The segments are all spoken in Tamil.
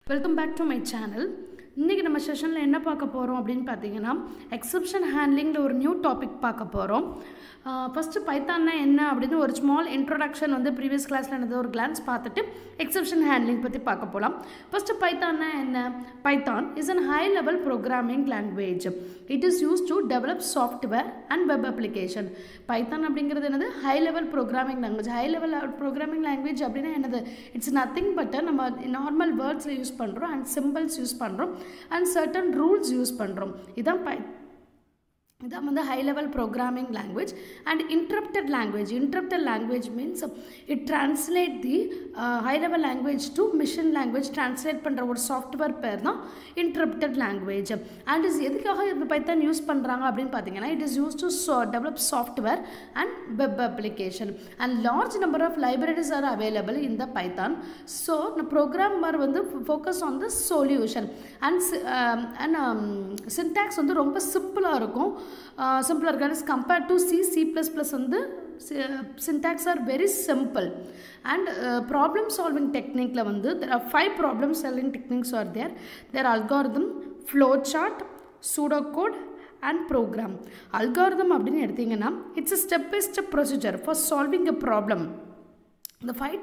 Welcome back to my channel. இன்னைக்கு நம்ம செஷனில் என்ன பார்க்க போகிறோம் அப்படின்னு பார்த்தீங்கன்னா எக்ஸப்ஷன் ஹேண்ட்லிங்கில் ஒரு நியூ டாபிக் பார்க்க போகிறோம். ஃபஸ்ட்டு பைத்தான்னா என்ன அப்படின்னு ஒரு ஸ்மால் இன்ட்ரோடக்ஷன் வந்து ப்ரீவியஸ் கிளாஸில் என்னது ஒரு கிளான்ஸ் பார்த்துட்டு எக்ஸப்ஷன் ஹேண்ட்லிங் பற்றி பார்க்க போகலாம். ஃபஸ்ட்டு பைத்தான்னா என்ன? Python is an high level programming language. It is use to develop software and web application. Python அப்படிங்கிறது என்னது? High level programming language. High level programming language அப்படின்னா என்னது? இட்ஸ் நத்திங் பட் நம்ம நார்மல் வேர்ட்ஸில் யூஸ் பண்ணுறோம் அண்ட் சிம்பிள்ஸ் யூஸ் பண்ணுறோம் and certain rules use பண்றோம். இதான் வந்து high level programming language and interpreted language means it translate the high level language to machine language. translate பண்ற ஒரு சாஃப்ட்வேர் பேர் தான் interpreted language. and is எதுக்காக இந்த பைத்தான் யூஸ் பண்றாங்க அப்படின்னு பாத்தீங்கன்னா it is used to develop software and web application and large number of libraries are available in the python. so the programmer வந்து focus on the solution and syntax வந்து ரொம்ப சிம்பிளா இருக்கும். simpler as compared to C++ வந்து syntax are very simple and problem solving technique la vandu there are 5 problem solving techniques are there. There are algorithm, flowchart, pseudocode and program. algorithm அப்படினு எடுத்தீங்கன்னா it's a step by step procedure for solving a problem. The five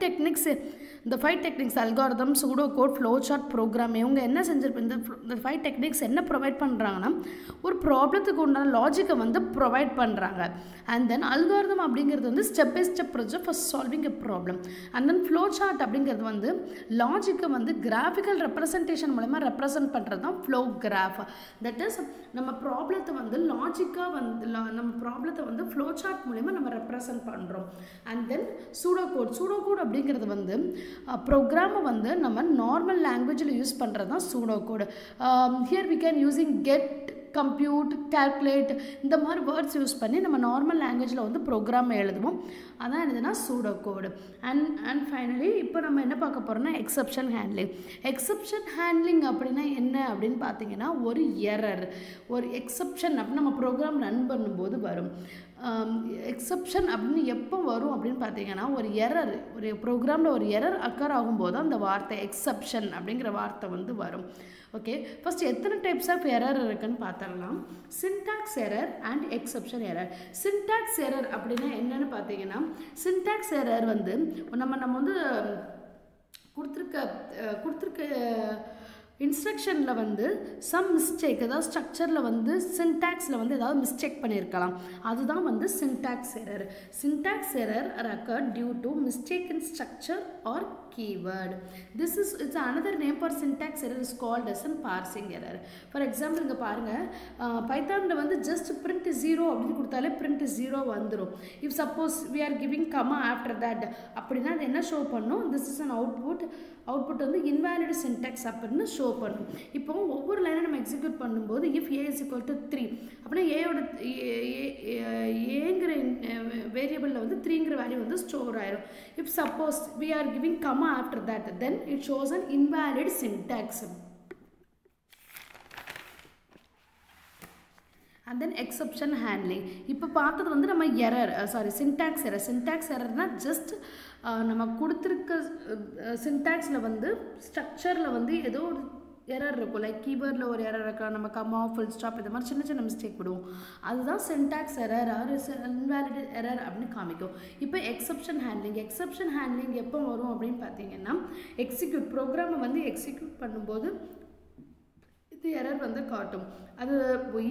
techniques algorithm, pseudocode, flowchart, program இவங்க என்ன செஞ்சிருப்பாங்க? இந்த 5 techniques என்ன ப்ரொவைட் பண்ணுறாங்கன்னா ஒரு ப்ராப்ளத்துக்கு உண்டான லாஜிக்கை வந்து ப்ரொவைட் பண்ணுறாங்க. அண்ட் தென் அல்காரிதம் அப்படிங்கிறது வந்து step by step procedure for solving a problem. And then flowchart அப்படிங்கிறது வந்து லாஜிக்கை வந்து கிராஃபிக்கல் ரெப்ரசன்டேஷன் மூலமாக ரெப்ரசன்ட் பண்ணுறது தான் ஃப்ளோ கிராஃப். தட் இஸ் நம்ம ப்ராப்ளத்தை வந்து லாஜிக்காக வந்து நம்ம ப்ராப்ளத்தை வந்து ஃப்ளோசார்ட் மூலமாக நம்ம ரெப்ரசன்ட் பண்ணுறோம். அண்ட் தென் சூடோகோட் அப்படிங்கிறது வந்து ப்ரோக்ராமை வந்து நம்ம நார்மல் லாங்குவேஜில் யூஸ் பண்ணுறது தான் pseudocode. Here we can using get, compute, calculate இந்த மாதிரி வேர்ட்ஸ் யூஸ் பண்ணி நம்ம நார்மல் லாங்குவேஜில் வந்து ப்ரோக்ராம் எழுதுவோம். அதான் என்னதுன்னா சூடோகோடு. அண்ட் ஃபைனலி இப்போ நம்ம என்ன பார்க்க போகிறோம்னா எக்ஸப்ஷன் ஹேண்ட்லிங் அப்படின்னா என்ன அப்படின்னு பார்த்தீங்கன்னா ஒரு எரர், ஒரு எக்ஸப்ஷன் அப்படின்னு நம்ம ப்ரோக்ராம் ரன் பண்ணும்போது வரும். எக்ஸப்ஷன் அப்படின்னு எப்போ வரும் அப்படின்னு பார்த்தீங்கன்னா ஒரு எரர், ஒரு ப்ரோக்ராமில் ஒரு எரர் அக்கர் ஆகும்போது அந்த வார்த்தை எக்ஸப்ஷன் அப்படிங்கிற வார்த்தை வந்து வரும். ஓகே, ஃபர்ஸ்ட் எத்தனை டைப்ஸ் ஆஃப் எரர் இருக்குன்னு பார்த்துடலாம். Syntax error and exception error. Syntax error அப்படின்னா என்னன்னு பார்த்தீங்கன்னா சின்டாக்ஸ் எரர் வந்து நம்ம வந்து கொடுத்துருக்க இன்ஸ்ட்ரக்ஷனில் வந்து சம் மிஸ்டேக், அதாவது ஸ்ட்ரக்சரில் வந்து சின்டாக்ஸில் வந்து ஏதாவது மிஸ்டேக் பண்ணியிருக்கலாம். அதுதான் வந்து syntax error. Syntax error occurred due to mistake in structure or keyword. It's another name for syntax error is called as an parsing error. For example இங்க பாருங்க, பைத்தானில் வந்து just print 0 அப்படின்னு கொடுத்தாலே print 0 வந்துடும். If suppose we are giving comma after that அப்படின்னா அது என்ன ஷோ பண்ணும்? This is an output வந்து invalid syntax அப்படின்னு ஷோ பண்ணும். இப்போ ஒவ்வொரு லைனை நம்ம எக்ஸிக்யூட் பண்ணும்போது if a is equal to 3 அப்படின்னா ஏங்கிற வேரியபிளில் வந்து 3ங்கிற வேல்யூ வந்து ஸ்டோர் ஆயிரும். If suppose we are giving comma after that then it shows an invalid syntax. and then exception handling. இப்போ பார்த்தது வந்து நம்ம சின்டாக்ஸ் எரர்னா ஜஸ்ட் நம்ம கொடுத்துருக்க சின்டாக்ஸில் வந்து ஸ்ட்ரக்சரில் வந்து ஏதோ ஒரு எரர் இருக்கும். லைக் கீவேர்டில் ஒரு எரர் இருக்கலாம், நம்ம கம்மா, ஃபுல் ஸ்டாப் இந்த மாதிரி சின்ன மிஸ்டேக் விடுவோம். அதுதான் syntax error R invalid error அப்படின்னு காமிக்கும். இப்போ எக்ஸப்ஷன் ஹேண்ட்லிங் எப்போ வரும் அப்படின்னு பார்த்தீங்கன்னா ப்ரோக்ராமை வந்து எக்ஸிக்யூட் பண்ணும்போது இது எரர் வந்து காட்டும். அது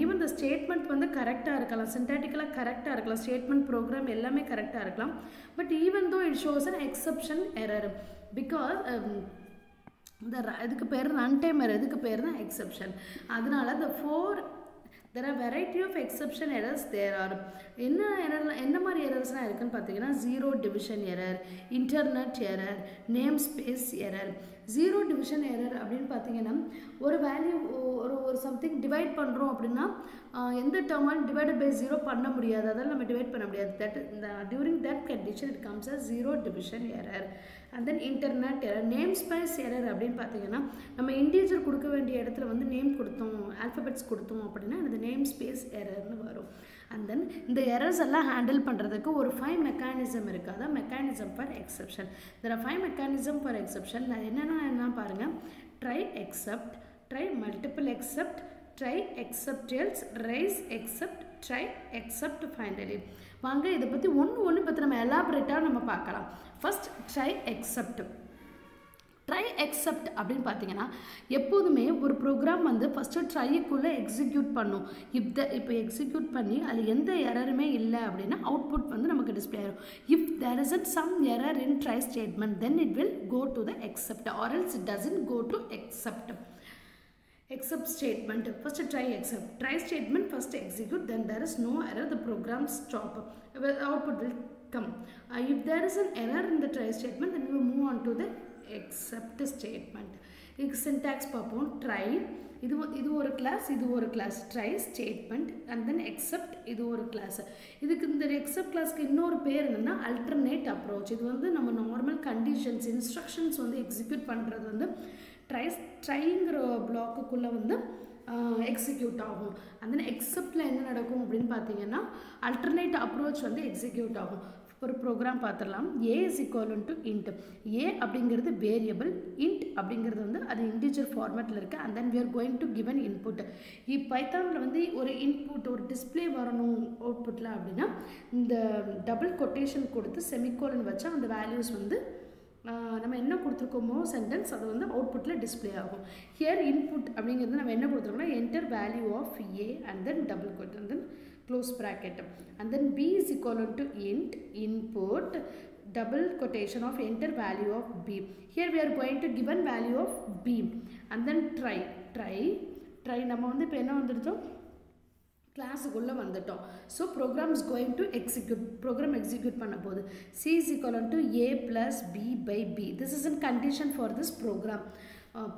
ஈவன் த ஸ்டேட்மெண்ட் வந்து கரெக்டாக இருக்கலாம், சின்டாட்டிக்கலாக கரெக்டாக இருக்கலாம், ஸ்டேட்மெண்ட் ப்ரோக்ராம் எல்லாமே கரெக்டாக இருக்கலாம். But even though it shows an exception error because இதுக்கு பேர் ரன் டைம் எரர், இதுக்கு பேர் தான் எக்ஸப்ஷன். அதனால there are variety of exception errors there are. என்ன மாதிரி எரர்ஸ்லாம் இருக்குன்னு பார்த்தீங்கன்னா zero division error, internet error, name space error. Zero division error அப்படின்னு பார்த்தீங்கன்னா ஒரு வேல்யூ ஒரு சம்திங் டிவைட் பண்ணுறோம் அப்படின்னா எந்த டேர்மாலும் டிவைடட் பை 0 பண்ண முடியாது, அதெல்லாம் நம்ம டிவைட் பண்ண முடியாது. During that condition it comes as zero division error. And then internet error. Name space error அப்படின்னு பார்த்தீங்கன்னா நம்ம இன்டீஜர் கொடுக்க வேண்டிய இடத்துல வந்து நேம் கொடுத்தோம், ஆல்ஃபபெட்ஸ் கொடுத்தோம் அப்படின்னா இந்த நேம் ஸ்பேஸ் எரர்னு வரும். and then இந்த errors எல்லாம் ஹேண்டில் பண்ணுறதுக்கு ஒரு 5 மெக்கானிசம் இருக்குது. அதான் mechanism for exception. there are 5 mechanism for exception. அது என்னென்னா பாருங்கள், try except, try multiple except, try except else, raise except, try except finally. வாங்க இதை பற்றி ஒன்று பற்றி நம்ம எலாபரேட்டாக நம்ம பார்க்கலாம். First try accept. Try accept அப்படின்னு பார்த்தீங்கன்னா எப்போதுமே ஒரு ப்ரோக்ராம் வந்து ஃபஸ்ட்டு ட்ரைக்குள்ளே எக்ஸிக்யூட் பண்ணும். இப்போ எக்ஸிக்யூட் பண்ணி அதில் எந்த எரருமே இல்லை அப்படின்னா அவுட்புட் வந்து நமக்கு டிஸ்பிளே ஆகும். If there is some error in try statement then it will go to the except or else it doesn't go to except. Except statement, first try except, try statement first execute, then there is no error, the program stop, output will come. If there is an error in the try statement, then we will move on to the except statement. இதுக்கு syntax பார்ப்போம். try இது ஒரு class try statement and then except இது ஒரு கிளாஸ். இதுக்கு இந்த except கிளாஸ்க்கு இன்னொரு பேர் என்னன்னா alternate approach. இது வந்து நம்ம நார்மல் கண்டிஷன்ஸ் இன்ஸ்ட்ரக்ஷன்ஸ் வந்து எக்ஸிக்யூட் பண்ணுறது வந்து ட்ரைங்கிற பிளாக்குள்ளே வந்து எக்ஸிக்யூட் ஆகும். அந்த எக்ஸப்டில் என்ன நடக்கும் அப்படின்னு பார்த்தீங்கன்னா அல்டர்னேட் அப்ரோச் வந்து எக்ஸிக்யூட் ஆகும். ஒரு ப்ரோக்ராம் பார்த்துடலாம். A is equal to int. A அப்படிங்கிறது வேரியபிள், இன்ட் அப்படிங்கிறது வந்து அது இன்டிஜர் ஃபார்மேட்டில் இருக்குது. And then we are going to given input. பைத்தானில் வந்து ஒரு இன்புட் ஒரு டிஸ்பிளே வரணும் அவுட்புட்டில் அப்படின்னா இந்த டபுள் கொட்டேஷன் கொடுத்து செமிகோலன் வச்சா அந்த வேல்யூஸ் வந்து நம்ம என்ன கொடுத்துருக்கோமோ சென்டென்ஸ் அது வந்து அவுட்புட்டில் டிஸ்பிளே ஆகும். ஹியர் இன்புட் அப்படிங்கிறது நம்ம என்ன கொடுத்துருக்கோம்னா enter value of a and then double quote and then close bracket and then b is equal to int input double quotation of enter value of b. Here we are going to given value of b and then try நம்ம வந்து இப்போ என்ன வந்துட்டோம் கிளாஸுக்குள்ளே வந்துட்டோம். So program is going to execute. Program execute பண்ண போது c is equal to a plus b by b. This is an condition for this program.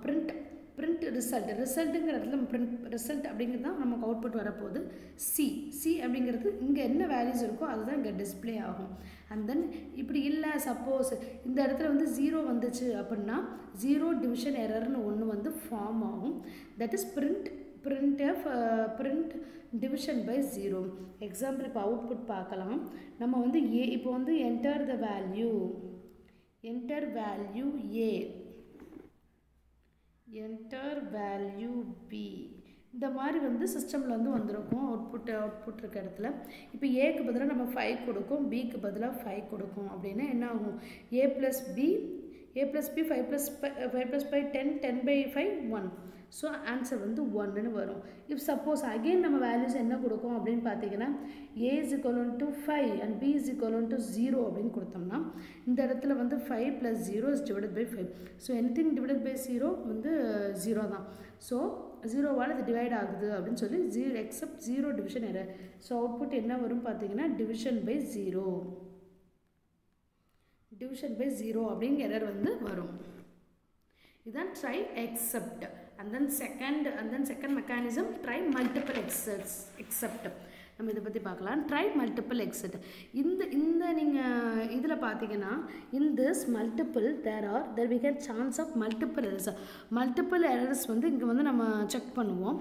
Print ரிசல்ட்டுங்கிற இடத்துல பிரிண்ட் ரிசல்ட் அப்படிங்கிறது தான் நமக்கு அவுட்புட் வரப்போகுது. சி அப்படிங்கிறது இங்கே என்ன வேல்யூஸ் இருக்கோ அதுதான் இங்கே டிஸ்பிளே ஆகும். அண்ட் தென் இப்படி இல்லை சப்போஸ் இந்த இடத்துல வந்து 0 வந்துச்சு அப்படின்னா 0 டிவிஷன் எரர்னு ஒன்று வந்து ஃபார்ம் ஆகும். That is print division by 0. Example இப்போ அவுட்புட் பார்க்கலாம். நம்ம வந்து ஏ இப்போ வந்து enter value a, enter value b, இந்த மாதிரி வந்து சிஸ்டமில் வந்து வந்திருக்கும். அவுட்புட் இருக்க இடத்துல இப்போ ஏக்கு பதிலாக நம்ம 5 கொடுக்கும், பிக்கு பதிலாக 5 கொடுக்கும் அப்படின்னா என்ன ஆகும்? a + b 5 + 5 10 by 5 1. So answer வந்து 1ன்னு வரும். இஃப் சப்போஸ் அகெயின் நம்ம வேல்யூஸ் என்ன கொடுக்கும் அப்படின்னு பார்த்தீங்கன்னா a is equal to 5 and b is equal to 0 அப்படின்னு கொடுத்தோம்னா இந்த இடத்துல வந்து 5 + 0 is divided by 5. So anything divided by 0 வந்து 0 தான். ஸோ 0வால் இது டிவைட் ஆகுது அப்படின்னு சொல்லி 0 except 0 division error. So output என்ன வரும் பார்த்தீங்கன்னா டிவிஷன் பை 0 அப்படிங்கிற எரர் வந்து வரும். இதுதான் try accept. and then second mechanism try multiple except. நம்ம இதை பற்றி பார்க்கலாம். Try multiple except. இந்த நீங்கள் இதில் பார்த்தீங்கன்னா in this multiple there we get chance of multiple errors வந்து இங்கே வந்து நம்ம செக் பண்ணுவோம்.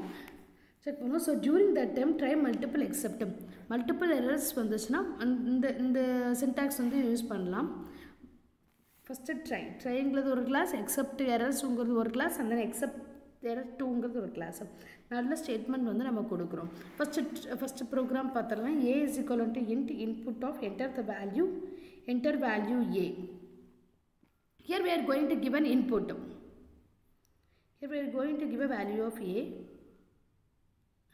So during that time try multiple except. Multiple errors வந்துச்சுன்னா இந்த சின்டாக்ஸ் வந்து யூஸ் பண்ணலாம். ஃபஸ்ட்டு ட்ரைங்கிறது ஒரு கிளாஸ், எக்ஸப்ட் எரர்ஸுங்கிறது ஒரு class, and then except error 2ங்கிறது ஒரு கிளாஸ். நல்ல ஸ்டேட்மெண்ட் வந்து நம்ம கொடுக்குறோம். ஃபஸ்ட்டு ப்ரோக்ராம் பார்த்துடலாம். A is equal to int input of enter value a. Here we are going to give an input. Here we are going to give a value of a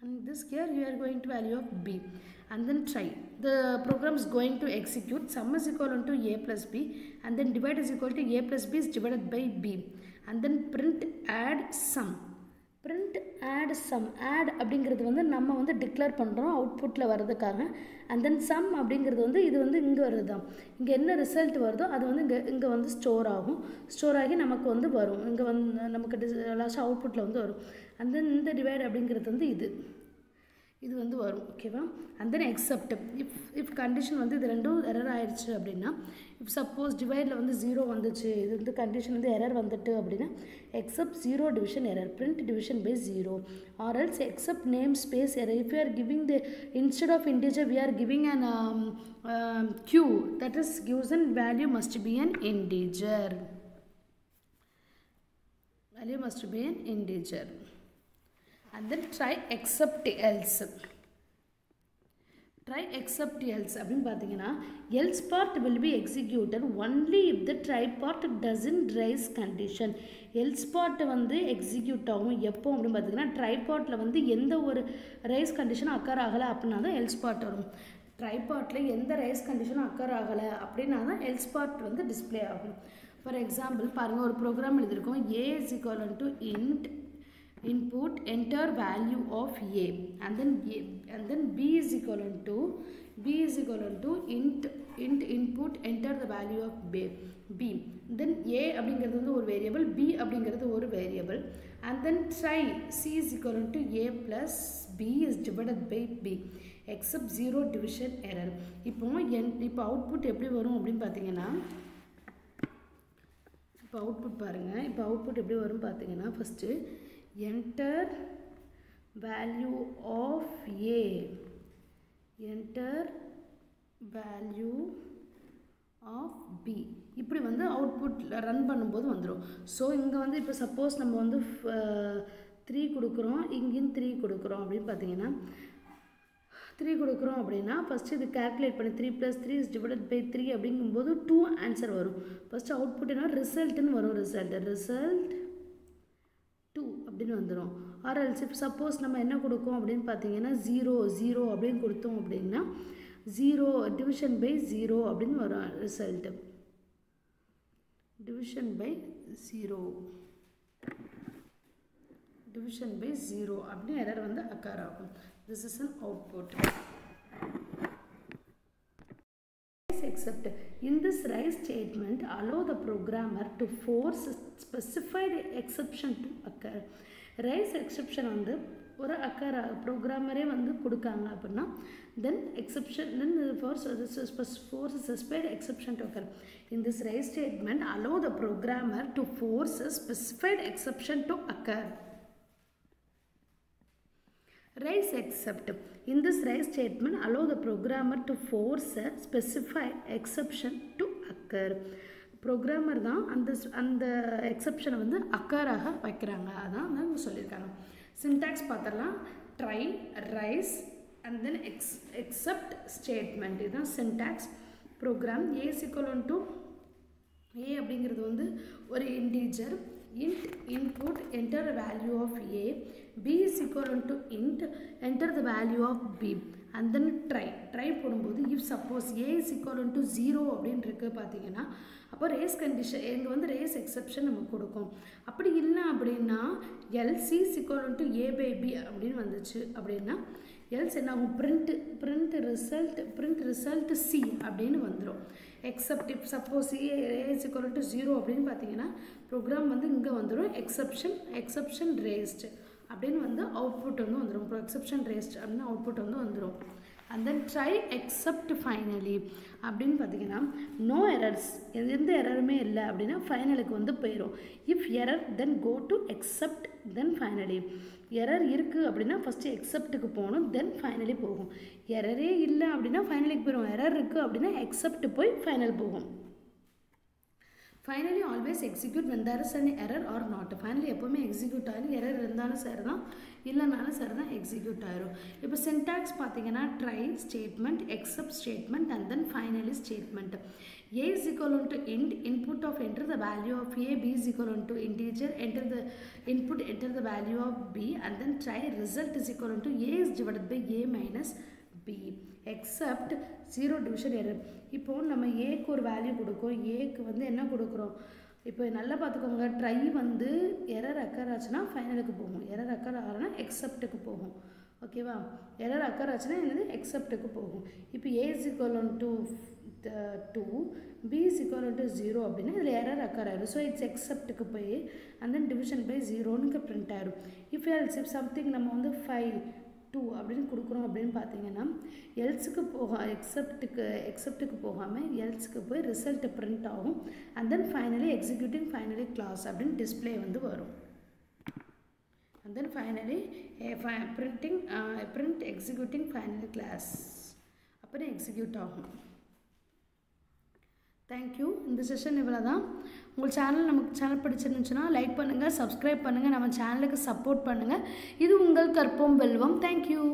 and this here you are going to value of b and then try. The program is going to execute. Sum is equal to a plus b and then divide is equal to a plus b is divided by b and then print add sum. add அப்படிங்கிறது வந்து நம்ம வந்து டிக்ளேர் பண்ணுறோம் அவுட்புட்டில் வர்றதுக்காக. அண்ட் தென் சம் அப்படிங்கிறது வந்து இது வந்து இங்கே வருது தான். இங்கே என்ன ரிசல்ட் வருதோ அது வந்து இங்கே வந்து ஸ்டோர் ஆகி நமக்கு வந்து வரும். இங்கே வந்து நமக்கு லாஸ்ட் அவுட்புட்டில் வந்து வரும். அண்ட் தென் இந்த டிவைட் அப்படிங்கிறது வந்து இது வந்து வரும். ஓகேவா? And then accept. If condition வந்து இது ரெண்டும் எரர் ஆயிடுச்சு அப்படின்னா, இஃப் சப்போஸ் டிவைடில் வந்து 0 வந்துச்சு, இது வந்து கண்டிஷன் வந்து எரர் வந்துட்டு அப்படின்னா except 0 division error, print division by 0 or else except name space error. If you are giving the instead of integer we are giving an q, that is gives an value must be an integer. Value must be an integer. And then try except else. Try except else அப்படின்னு பார்த்தீங்கன்னா else part will be executed only if the try part doesn't raise condition. else part வந்து எக்ஸிக்யூட் ஆகும் எப்போ அப்படின்னு பார்த்தீங்கன்னா try partல வந்து எந்த ஒரு raise condition occur ஆகலை அப்படின்னா தான் else part வரும். try partல எந்த raise condition occur ஆகலை அப்படின்னா தான் else part வந்து டிஸ்ப்ளே ஆகும். ஃபார் எக்ஸாம்பிள் பாருங்கள், ஒரு ப்ரோக்ராம் எழுதியிருக்கோம். a is equal to int input enter value of a and then b is equal to int input enter the value of b then a அப்படிங்கிறது வந்து ஒரு வேரியபிள், b அப்படிங்கிறது ஒரு variable. and then try c is equal to a plus b is divided by b except 0 division error. இப்போ அவுட்புட் எப்படி வரும் அப்படின்னு பார்த்தீங்கன்னா, இப்போ அவுட்புட் பாருங்கள். இப்போ அவுட்புட் எப்படி வரும் பார்த்தீங்கன்னா, first enter value of a, enter value of b இப்படி வந்து அவுட்புட் ரன் பண்ணும்போது வந்துடும். ஸோ இங்கே வந்து இப்போ சப்போஸ் நம்ம வந்து 3 கொடுக்குறோம், இங்கேயும் 3 கொடுக்குறோம் அப்படின்னு பார்த்தீங்கன்னா 3 கொடுக்குறோம் அப்படின்னா ஃபஸ்ட்டு இது கேல்குலேட் பண்ணி 3 + 3 is divided by 3 அப்படிங்கும்போது 2 ஆன்சர் வரும். ஃபஸ்ட்டு அவுட்புட் என்ன ரிசல்ட்டுன்னு வரும். ரிசல்ட் 2 அப்படின்னு வந்துடும். ஆர் எல்ஸ் இப்போ சப்போஸ் நம்ம என்ன கொடுக்கும் அப்படின்னு பார்த்தீங்கன்னா 0 அப்படின்னு கொடுத்தோம் அப்படின்னா 0 டிவிஷன் பை 0 அப்படின்னு வரும் ரிசல்ட்டு. டிவிஷன் பை 0 அப்படின்னு எரர் வந்து அக்கர் ஆகும். This is an output. Except in this rise statement allow the programmer to force specified exception to occur. rise exception வந்து ஒரு அக்கர் ப்ரோக்ராமரே வந்து கொடுக்காங்க அப்படின்னா then exception then force specified exception to occur. In this rise statement allow the programmer to force a specified exception to occur. Rise except. In this rise statement allow the programmer to force a specified exception to occur. programmer தான் அந்த எக்ஸெப்ஷனை வந்து அக்கராக வைக்கிறாங்க. அதான் வந்து சொல்லியிருக்காங்க. சின்டாக்ஸ் பார்த்தலாம். Try, raise and then except statement. இதுதான் syntax. Program a is equal to a அப்படிங்கிறது வந்து ஒரு integer. int input enter the value of a, b is equal to int enter the value of b and then try போடும்போது if suppose a is equal to 0 அப்படின்னு இருக்கு பார்த்தீங்கன்னா அப்போ ரேஸ் கண்டிஷன் இங்கே வந்து ரேஸ் எக்ஸெப்ஷன் நமக்கு கொடுக்கும். அப்படி இல்லை அப்படின்னா else is equal to a by b அப்படின்னு வந்துச்சு அப்படின்னா else என்ன ஆகும், print result c அப்படின்னு வந்துடும். except if suppose a is equal to 0 அப்படின்னு பார்த்தீங்கன்னா ப்ரோக்ராம் வந்து இங்கே வந்துடும் exception raised அப்படின்னு வந்து அவுட்புட் வந்து வந்துடும். இப்போ எக்ஸெப்ஷன் raised அப்படின்னு அவுட்புட் வந்து வந்துடும். and then try except finally அப்படின்னு பார்த்தீங்கன்னா no errors, எந்த எரருமே இல்லை அப்படின்னா ஃபைனலுக்கு வந்து போயிடும். if error then go to except then finally. Error இருக்குது அப்படின்னா ஃபஸ்ட்டு எக்ஸெப்ட்டுக்கு போகணும், தென் ஃபைனலி போகும். எரரே இல்லை அப்படின்னா ஃபைனலுக்கு போயிடும். எரர் இருக்குது அப்படின்னா எக்ஸெப்ட் போய் ஃபைனல் போகும். Finally always execute when there is an error or not. Finally எப்போவுமே எக்ஸிக்யூட் ஆகிடும். எரர் இருந்தாலும் சரி தான், இல்லைனாலும் சரி தான் எக்ஸிக்யூட் ஆயிரும். இப்போ சின்டாக்ஸ் பார்த்தீங்கன்னா try statement, except statement and then finally statement. a is equal to int input of enter the value of a, b is equal to integer enter the input enter the value of b and then try result is equal to a is divided by a minus b except 0 division error. இப்போ நம்ம ஏக்கு ஒரு வேல்யூ கொடுக்கும். ஏக்கு வந்து என்ன கொடுக்குறோம், இப்போ நல்லா பார்த்துக்கோங்க. ட்ரை வந்து எரர் அக்கர் ஆச்சுன்னா ஃபைனலுக்கு போகும், எரர் அக்கர் ஆகலைன்னா எக்ஸெப்ட்டுக்கு போகும். ஓகேவா, எரர் அக்கர் ஆச்சுன்னா என்னது எக்ஸெப்ட்டுக்கு போகும். இப்போ a is equal to 2, b is equal to 0 அப்படின்னா இதில் எரர் அக்கர் ஆயிடும். ஸோ இட்ஸ் எக்ஸெப்ட்டுக்கு போய் and then division by 0னுக்கு பிரிண்ட் ஆயிடும். if else if something நம்ம வந்து 5 2 அப்படின்னு கொடுக்குறோம் அப்படின்னு பார்த்தீங்கன்னா எல்ஸுக்கு எக்ஸெப்ட்டுக்கு போகாமல் எல்ஸுக்கு போய் ரிசல்ட் பிரிண்ட் ஆகும். And then finally executing finally class அப்படின்னு டிஸ்பிளே வந்து வரும். And then finally print executing final class அப்புறம் எக்ஸிக்யூட் ஆகும். தேங்க்யூ. இந்த செஷன் இவ்வளோ தான். உங்கள் சேனல் நமக்கு சேனல் பிடிச்சிருந்துச்சுன்னா லைக் பண்ணுங்கள், சப்ஸ்கிரைப் பண்ணுங்கள், நம்ம சேனலுக்கு சப்போர்ட் பண்ணுங்கள். இது உங்கள் கற்போம் வெல்வம். தேங்க்யூ.